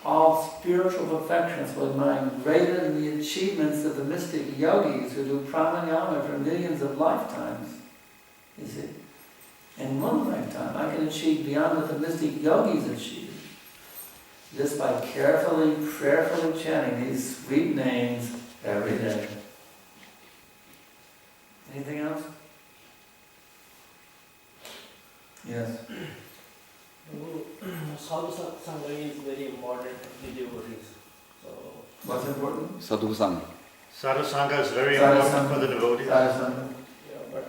all spiritual perfections will mine greater than the achievements of the mystic yogis who do pranayama for millions of lifetimes. You see? In one lifetime, I can achieve beyond what the mystic yogis achieve. Just by carefully, prayerfully chanting these sweet names every day. Anything else? Yes. Sadhu Sangha is very important for the devotees. So, what's important? Sadhu Sangha. Sadhu Sangha is very important for the devotees. yeah, but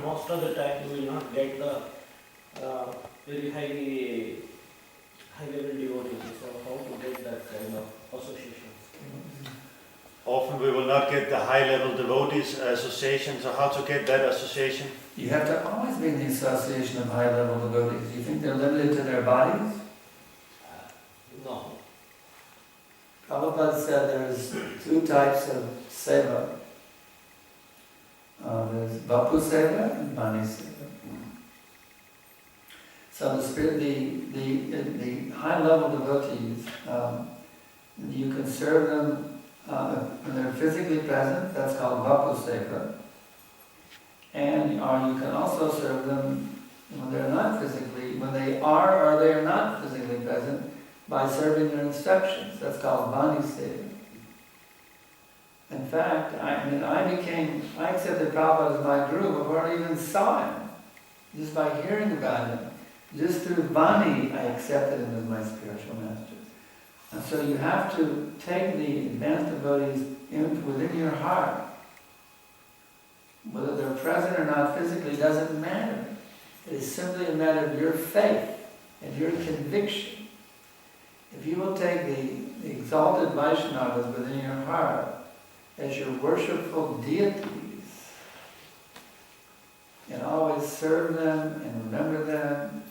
most of the time we will not get the very high level devotees. So how to get that kind of associations? Often we will not get the high level devotees association, so how to get that association? You have to always be in the association of high level devotees. You think they're limited to their bodies? No. Prabhupada said there's two types of seva. There's Vapu seva and Bani seva. So the high level devotees, you can serve them when they're physically present, that's called Vapu seva. And or you can also serve them when they're not physically, when they are or they are not physically present, by serving their instructions. That's called Bani seva. In fact, I accepted Prabhupada as my guru before I even saw him. Just by hearing about him. Just through Vani, I accepted him as my spiritual master. And so you have to take the advanced devotees within your heart. Whether they're present or not physically doesn't matter. It is simply a matter of your faith and your conviction. If you will take the exalted Vaishnavas within your heart as your worshipful deities and always serve them and remember them,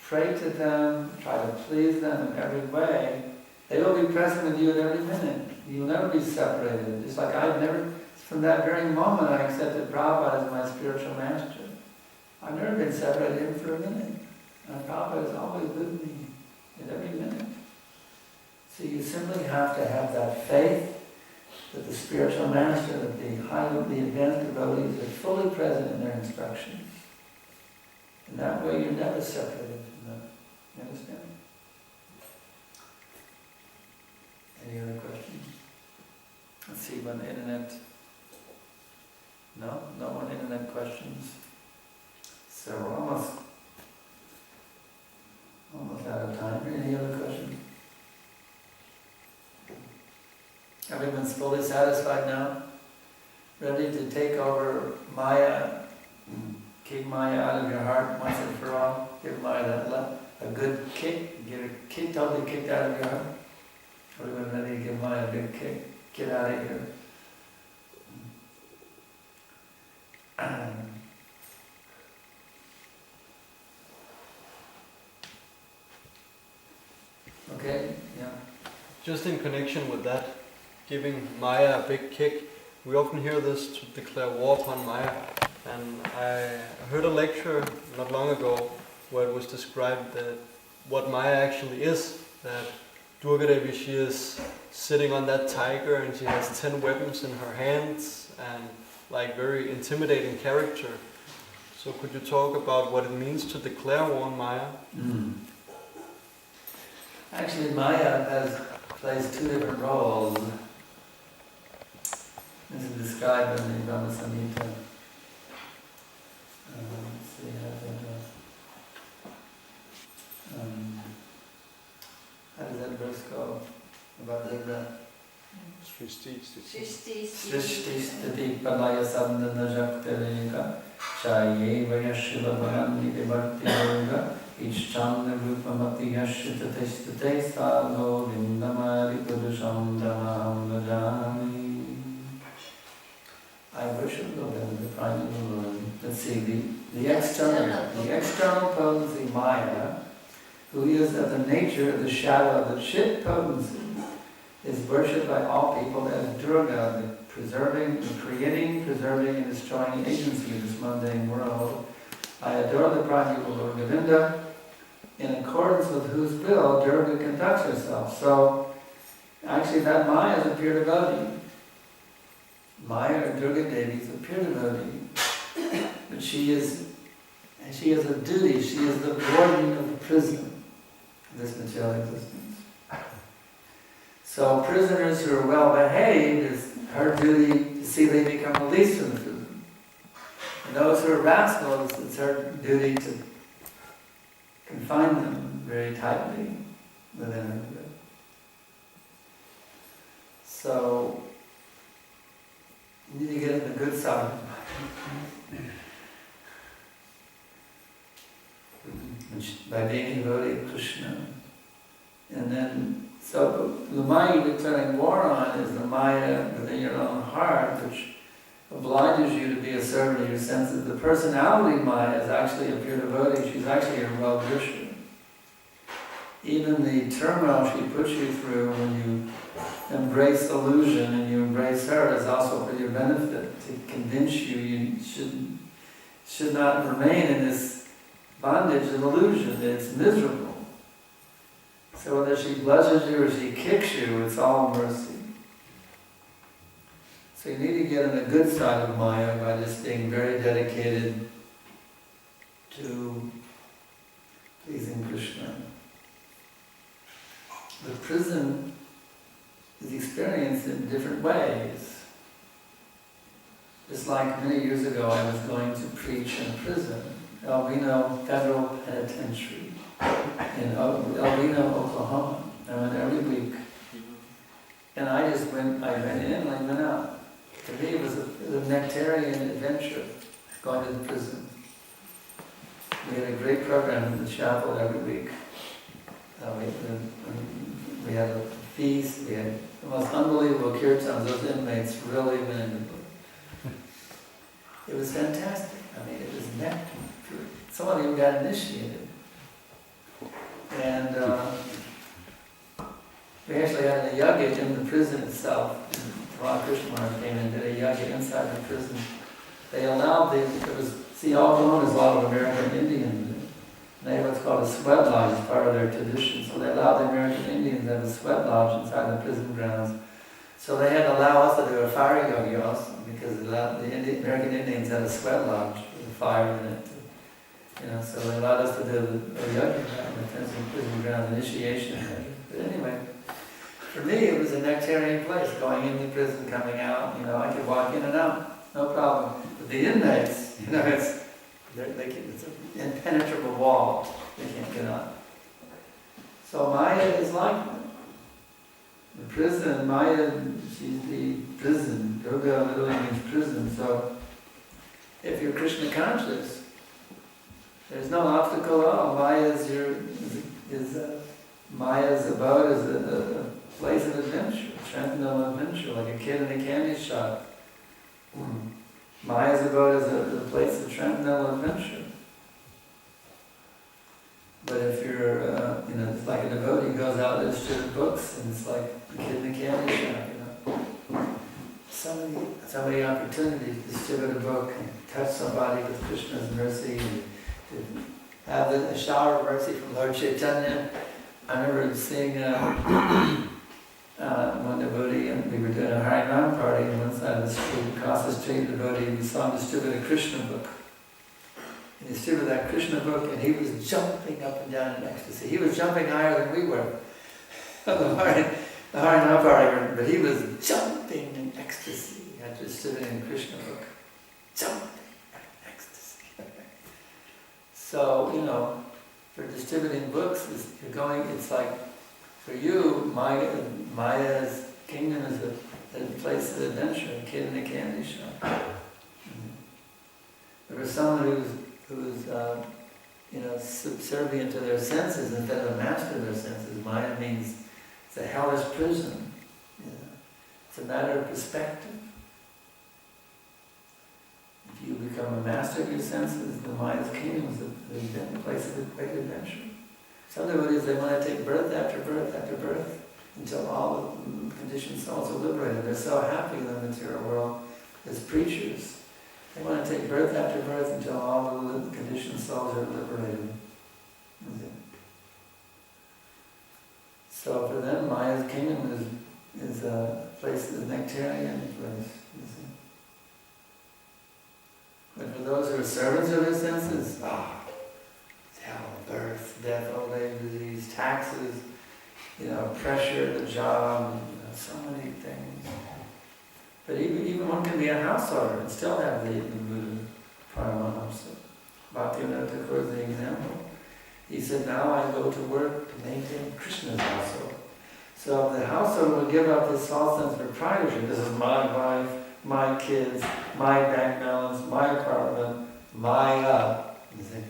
pray to them, try to please them in every way, they will be present with you at every minute. You will never be separated. Just like from that very moment I accepted Prabhupada as my spiritual master. I've never been separated from him for a minute. And Prabhupada is always with me at every minute. So you simply have to have that faith that the spiritual master, that the advanced devotees are fully present in their instructions. And that way you're never separated from them. You understand? Any other questions? Let's see, on the internet. No? No more internet questions? So we're almost out of time. Any other questions? Everyone's fully satisfied now? Ready to take over Maya? Kick Maya out of your heart once and for all? Give Maya a good kick? Get her totally kicked out of your heart? Everyone ready to give Maya a big kick? Get out of here. Okay, yeah. Just in connection with that, giving Maya a big kick, we often hear this to declare war upon Maya. And I heard a lecture not long ago where it was described that what Maya actually is, that Durga Devi, she is sitting on that tiger and she has 10 weapons in her hands and like very intimidating character. So could you talk about what it means to declare war on Maya? Actually, Maya plays two different roles. This is described in the Brahma Samhita. Let's see how does that verse go about Durga? Srishti Srishti Palaya Sandana Jaktareka Chaye Vayashiva Bhavani Devarti Durga Ishchandra Rupamati Yashita Teshtate Sado Vindamari Purusham Dhamam Vajami. I worship Durga, the primary Lord. Let's see, the external potency Maya, who is of the nature of the shadow of the Chit potency, is worshipped by all people as Durga, the creating, preserving, and destroying agency of this mundane world. I adore the primary Lord Govinda in accordance with whose will Durga conducts herself. So, actually that Maya is a pure devotee. Maya or Durga Devi is a pure devotee. But she has a duty, she is the warden of the prison of this material existence. So prisoners who are well behaved, it's her duty to see they become released from the prison. And those who are rascals, it's her duty to confine them very tightly within her grip. So, you need to get in the good side by being a devotee of Krishna. And then, so the Maya you're declaring war on is the Maya within your own heart, which obliges you to be a servant of your senses. The personality Maya is actually a pure devotee. She's actually a well-wisher. Even the turmoil she puts you through when you embrace illusion and you embrace her is also for your benefit, to convince you should not remain in this bondage of illusion. It's miserable. So whether she blesses you or she kicks you, it's all mercy. So you need to get on the good side of Maya by just being very dedicated to pleasing Krishna. The prison is experienced in different ways. Just like many years ago I was going to preach in a prison, Albino Federal Penitentiary in Albino, Oklahoma. I went every week. And I went in and I went out. For me it was a nectarian adventure, going to the prison. We had a great program in the chapel every week. We had a feast, we had the most unbelievable kirtans. Those inmates really went into it. It was fantastic. I mean, it was nectar. Some of them got initiated. And we actually had a yajna in the prison itself. Krishna came in and did a yajna inside the prison. They allowed Oklahoma is a lot of American Indians. They have what's called a sweat lodge as part of their tradition. So they allowed the American Indians to have a sweat lodge inside the prison grounds. So they had to allow us to do a fire yoga also, because the American Indians had a sweat lodge with a fire in it. So they allowed us to do a yoga in the prison grounds, initiation. But anyway, for me it was a nectarian place, going into prison, coming out. I could walk in and out, no problem. But the inmates, it's an impenetrable wall. They can't get on. So Maya is like that. The prison, Maya, she's the prison. Durga literally means prison. So if you're Krishna conscious, there's no obstacle at all. Maya's abode is a place of adventure, transcendental adventure, like a kid in a candy shop. Maya's abode is a place of transcendental adventure. But if you're, it's like a devotee goes out to distribute books, and it's like a kid in a candy shop, So many opportunities to distribute a book and touch somebody with Krishna's mercy, and to have a shower of mercy from Lord Chaitanya. I remember seeing one devotee, and we were doing a Harinam party on one side of the street. Across the street, the devotee, we saw him distribute a Krishna book. And he distributed that Krishna book, and he was jumping up and down in ecstasy. He was jumping higher than we were. The Harinam party, but he was jumping in ecstasy after distributing a Krishna book. Jumping in ecstasy. So, for distributing books, it's like, for you, Maya's kingdom is a place of adventure, a kid in a candy shop. But for someone who's subservient to their senses instead of a master of their senses, Maya means it's a hellish prison. It's a matter of perspective. If you become a master of your senses, the Maya's kingdom is a place of great adventure. Some devotees, they want to take birth after birth after birth until all the conditioned souls are liberated. They're so happy in the material world as preachers. They want to take birth after birth until all the conditioned souls are liberated. So for them, Maya's kingdom is a place, a nectarian place. You see. But for those who are servants of his senses, hell, birth, death, old age, disease, taxes, pressure, the job, so many things. But even one can be a householder and still have the Buddha Paramahamsa. Bhaktivinoda Thakur is the example. He said, now I go to work to maintain Krishna's household. So if the household will give up this false sense of proprietorship, this is my wife, my kids, my bank balance, my apartment, you see.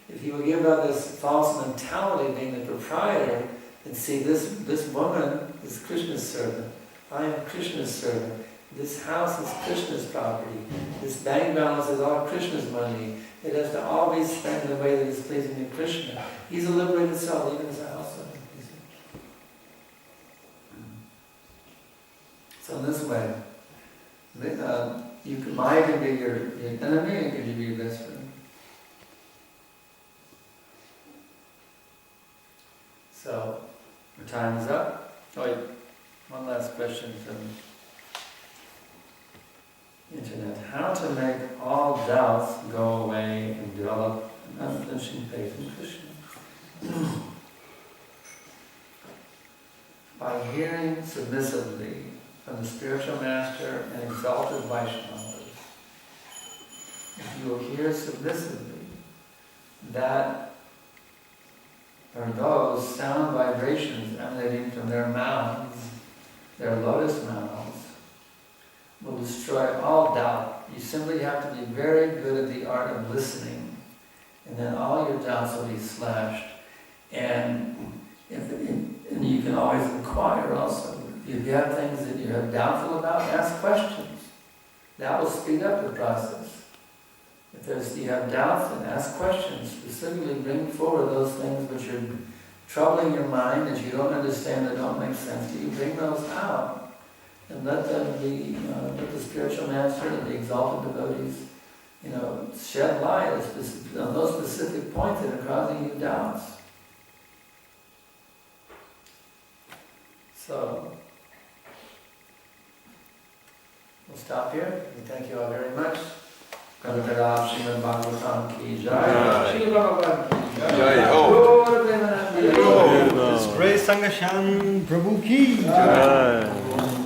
If he will give up this false mentality of being the proprietor and see this woman is Krishna's servant, I am Krishna's servant, this house is Krishna's property, this bank balance is all Krishna's money, it has to all be spent in a way that is pleasing to Krishna. He's a liberated soul, even as a household. So in this way, Maya can be your enemy and can be your best friend. So, our time is up. Oh wait, one last question from the internet. How to make all doubts go away and develop an unflinching faith in Krishna? By hearing submissively from the spiritual master and exalted Vaishnavas. If you will hear submissively, that or those sound vibrations emanating from their mouths, their lotus mouths, will destroy all doubt. You simply have to be very good at the art of listening, and then all your doubts will be slashed. And you can always inquire also. If you have things that you're doubtful about, ask questions. That will speed up the process. If you have doubts, then ask questions. Specifically bring forward those things which are troubling your mind, that you don't understand, that don't make sense to you. Bring those out. And let them be, let the spiritual master and the exalted devotees, shed light on those specific points that are causing you doubts. So, we'll stop here. We thank you all very much. Kanakara Srimad Bhagavatam ki jai. Srila Bhagavatam ki jai. Jai Ho. His Grace Sankarsana Prabhu ki jai.